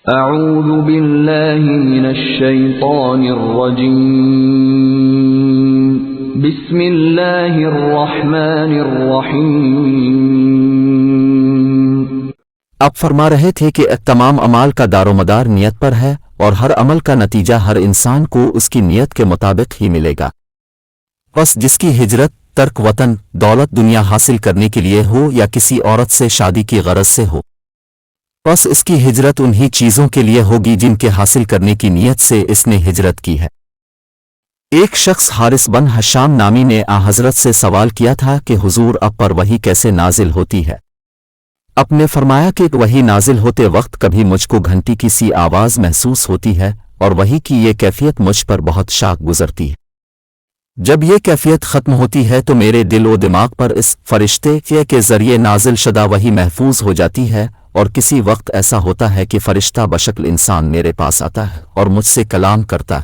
اعوذ باللہ من الشیطان الرجیم بسم اللہ الرحمن الرحیم۔ آپ فرما رہے تھے کہ تمام اعمال کا دار و مدار نیت پر ہے اور ہر عمل کا نتیجہ ہر انسان کو اس کی نیت کے مطابق ہی ملے گا۔ بس جس کی ہجرت ترک وطن دولت دنیا حاصل کرنے کے لیے ہو یا کسی عورت سے شادی کی غرض سے ہو، بس اس کی ہجرت انہی چیزوں کے لیے ہوگی جن کے حاصل کرنے کی نیت سے اس نے ہجرت کی ہے۔ ایک شخص حارث بن حشام نامی نے حضرت سے سوال کیا تھا کہ حضور اب پر وحی کیسے نازل ہوتی ہے؟ آپ نے فرمایا کہ وحی نازل ہوتے وقت کبھی مجھ کو گھنٹی کی سی آواز محسوس ہوتی ہے اور وحی کی یہ کیفیت مجھ پر بہت شاک گزرتی ہے۔ جب یہ کیفیت ختم ہوتی ہے تو میرے دل و دماغ پر اس فرشتے کے ذریعے نازل شدہ وحی محفوظ ہو جاتی ہے، اور کسی وقت ایسا ہوتا ہے کہ فرشتہ بشکل انسان میرے پاس آتا ہے اور مجھ سے کلام کرتا ہے،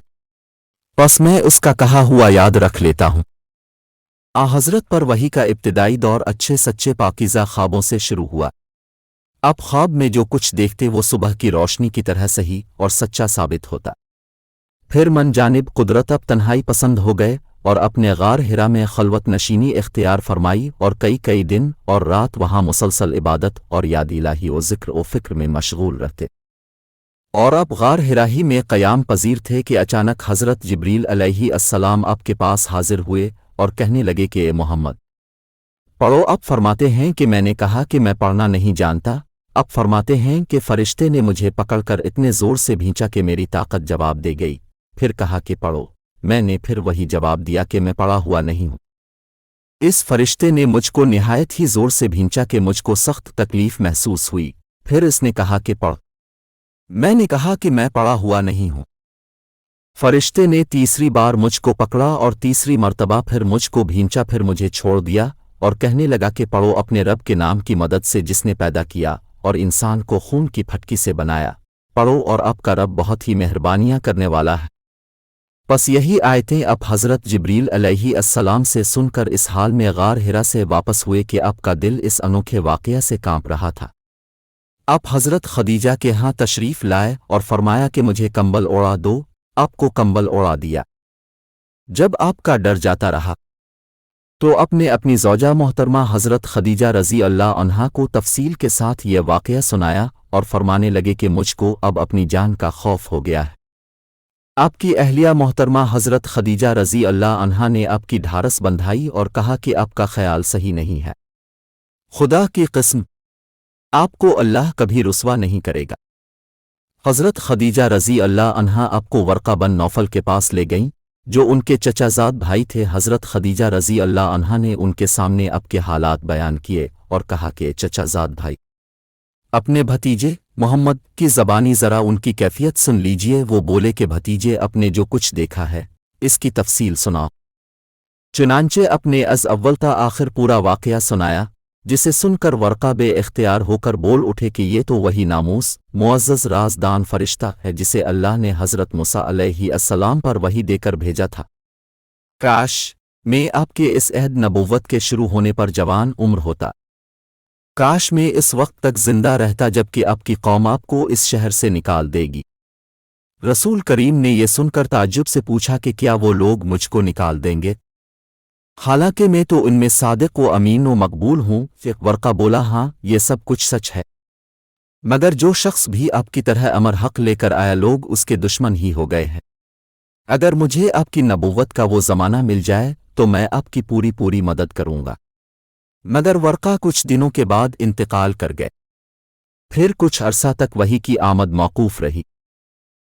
پس میں اس کا کہا ہوا یاد رکھ لیتا ہوں۔ حضرت پر وحی کا ابتدائی دور اچھے سچے پاکیزہ خوابوں سے شروع ہوا۔ اب خواب میں جو کچھ دیکھتے وہ صبح کی روشنی کی طرح صحیح اور سچا ثابت ہوتا۔ پھر من جانب قدرت اب تنہائی پسند ہو گئے اور اپنے غار ہرا میں خلوت نشینی اختیار فرمائی اور کئی دن اور رات وہاں مسلسل عبادت اور یاد الہی و ذکر و فکر میں مشغول رہتے، اور اب غار ہرا ہی میں قیام پذیر تھے کہ اچانک حضرت جبریل علیہ السلام آپ کے پاس حاضر ہوئے اور کہنے لگے کہ اے محمد پڑھو۔ اب فرماتے ہیں کہ میں نے کہا کہ میں پڑھنا نہیں جانتا۔ اب فرماتے ہیں کہ فرشتے نے مجھے پکڑ کر اتنے زور سے بھینچا کہ میری طاقت جواب دے گئی، پھر کہا کہ پڑھو۔ میں نے پھر وہی جواب دیا کہ میں پڑھا ہوا نہیں ہوں۔ اس فرشتے نے مجھ کو نہایت ہی زور سے بھینچا کہ مجھ کو سخت تکلیف محسوس ہوئی، پھر اس نے کہا کہ پڑھ۔ میں نے کہا کہ میں پڑھا ہوا نہیں ہوں۔ فرشتے نے تیسری بار مجھ کو پکڑا اور تیسری مرتبہ پھر مجھ کو بھینچا، پھر مجھے چھوڑ دیا اور کہنے لگا کہ پڑھو اپنے رب کے نام کی مدد سے جس نے پیدا کیا اور انسان کو خون کی پھٹکی سے بنایا، پڑھو اور آپ کا رب بہت ہی مہربانیاں کرنے والا ہے۔ پس یہی آیتیں اب حضرت جبریل علیہ السلام سے سن کر اس حال میں غار ہرا سے واپس ہوئے کہ آپ کا دل اس انوکھے واقعہ سے کانپ رہا تھا۔ آپ حضرت خدیجہ کے ہاں تشریف لائے اور فرمایا کہ مجھے کمبل اوڑھا دو۔ آپ کو کمبل اوڑھا دیا۔ جب آپ کا ڈر جاتا رہا تو اپنی زوجہ محترمہ حضرت خدیجہ رضی اللہ عنہا کو تفصیل کے ساتھ یہ واقعہ سنایا اور فرمانے لگے کہ مجھ کو اب اپنی جان کا خوف ہو گیا ہے۔ آپ کی اہلیہ محترمہ حضرت خدیجہ رضی اللہ عنہا نے آپ کی ڈھارس بندھائی اور کہا کہ آپ کا خیال صحیح نہیں ہے، خدا کی قسم آپ کو اللہ کبھی رسوا نہیں کرے گا۔ حضرت خدیجہ رضی اللہ عنہا آپ کو ورقہ بن نوفل کے پاس لے گئیں جو ان کے چچا زاد بھائی تھے۔ حضرت خدیجہ رضی اللہ عنہا نے ان کے سامنے آپ کے حالات بیان کیے اور کہا کہ چچا زاد بھائی اپنے بھتیجے محمد کی زبانی ذرا ان کی کیفیت سن لیجئے۔ وہ بولے کہ بھتیجے اپنے جو کچھ دیکھا ہے اس کی تفصیل سناؤ۔ چنانچہ اپنے از اول تا آخر پورا واقعہ سنایا، جسے سن کر ورقہ بے اختیار ہو کر بول اٹھے کہ یہ تو وہی ناموس معزز رازدان فرشتہ ہے جسے اللہ نے حضرت موسیٰ علیہ السلام پر وحی دے کر بھیجا تھا۔ کاش میں آپ کے اس عہد نبوت کے شروع ہونے پر جوان عمر ہوتا، کاش میں اس وقت تک زندہ رہتا جبکہ آپ کی قوم آپ کو اس شہر سے نکال دے گی۔ رسول کریم نے یہ سن کر تعجب سے پوچھا کہ کیا وہ لوگ مجھ کو نکال دیں گے؟ حالانکہ میں تو ان میں صادق و امین و مقبول ہوں۔ ورقہ بولا ہاں یہ سب کچھ سچ ہے، مگر جو شخص بھی آپ کی طرح امر حق لے کر آیا لوگ اس کے دشمن ہی ہو گئے ہیں۔ اگر مجھے آپ کی نبوت کا وہ زمانہ مل جائے تو میں آپ کی پوری مدد کروں گا۔ مگر ورقہ کچھ دنوں کے بعد انتقال کر گئے، پھر کچھ عرصہ تک وحی کی آمد موقوف رہی۔